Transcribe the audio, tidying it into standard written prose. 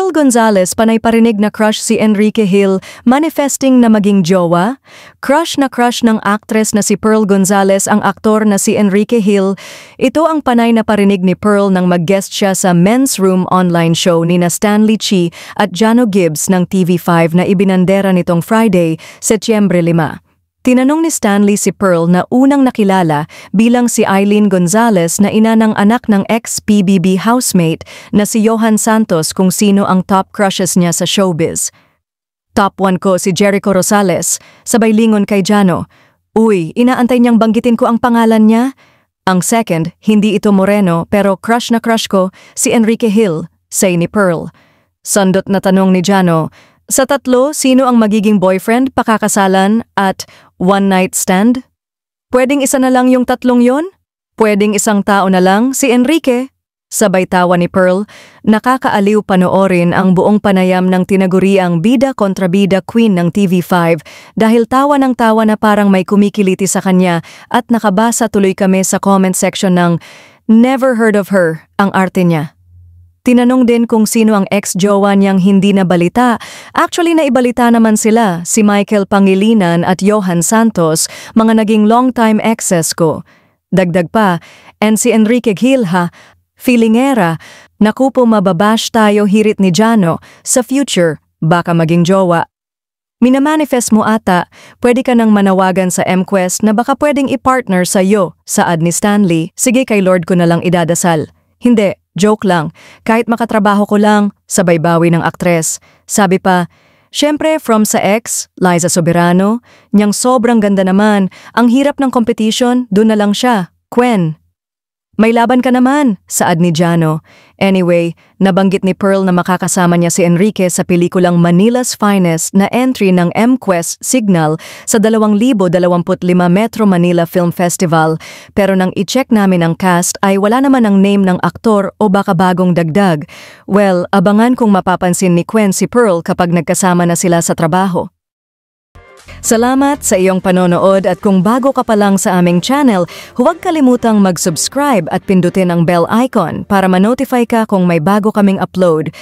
Pearl Gonzalez panay parinig na crush si Enrique Hill, manifesting na maging jowa. Crush na crush ng actress na si Pearl Gonzalez ang aktor na si Enrique Hill. Ito ang panay na parinig ni Pearl nang mag-guest siya sa Men's Room online show ni na Stanley Chi at Jano Gibbs ng TV5 na ibinandera nitong Friday, Setyembre 5. Tinanong ni Stanley si Pearl na unang nakilala bilang si Eileen Gonzalez na ina ng anak ng ex-PBB housemate na si Johan Santos kung sino ang top crushes niya sa showbiz. Top 1 ko si Jericho Rosales, sabay lingon kay Jano. Uy, inaantay niyang banggitin ko ang pangalan niya? Ang second, hindi ito Moreno pero crush na crush ko, si Enrique Hill, say ni Pearl. Sandot na tanong ni Jano, sa tatlo, sino ang magiging boyfriend, pakakasalan at one-night stand? Pwedeng isa na lang yung tatlong yon? Pwedeng isang tao na lang, si Enrique? Sabay tawa ni Pearl, nakakaaliw panoorin ang buong panayam ng tinaguriang bida kontra bida queen ng TV5 dahil tawa ng tawa na parang may kumikiliti sa kanya at nakabasa tuloy kami sa comment section ng "Never heard of her" ang arte niya. Tinanong din kung sino ang ex-jowa niyang hindi nabalita. Actually naibalita naman sila, si Michael Pangilinan at Johan Santos, mga naging long-time exes ko. Dagdag pa, and si Enrique Hill ha, feelingera, naku po mababash tayo hirit ni Jano, sa future, baka maging jowa. Minamanifest mo ata, pwede ka nang manawagan sa MQuest na baka pwedeng i-partner sa iyo, saad ni Stanley, sige kay Lord ko na lang idadasal. Hindi. Joke lang, kahit makatrabaho ko lang, sabay bawi ng aktres. Sabi pa, syempre from sa ex, Liza Soberano, niyang sobrang ganda naman, ang hirap ng competition, dun na lang siya, Quen. May laban ka naman, saad ni Jano. Anyway, nabanggit ni Pearl na makakasama niya si Enrique sa pelikulang Manila's Finest na entry ng MQuest Signal sa 2025 Metro Manila Film Festival. Pero nang i-check namin ang cast ay wala naman ang name ng aktor o baka bagong dagdag. Well, abangan kung mapapansin ni Quen si Pearl kapag nagkasama na sila sa trabaho. Salamat sa iyong panonood at kung bago ka pa lang sa aming channel, huwag kalimutang mag-subscribe at pindutin ang bell icon para ma-notify ka kung may bago kaming upload.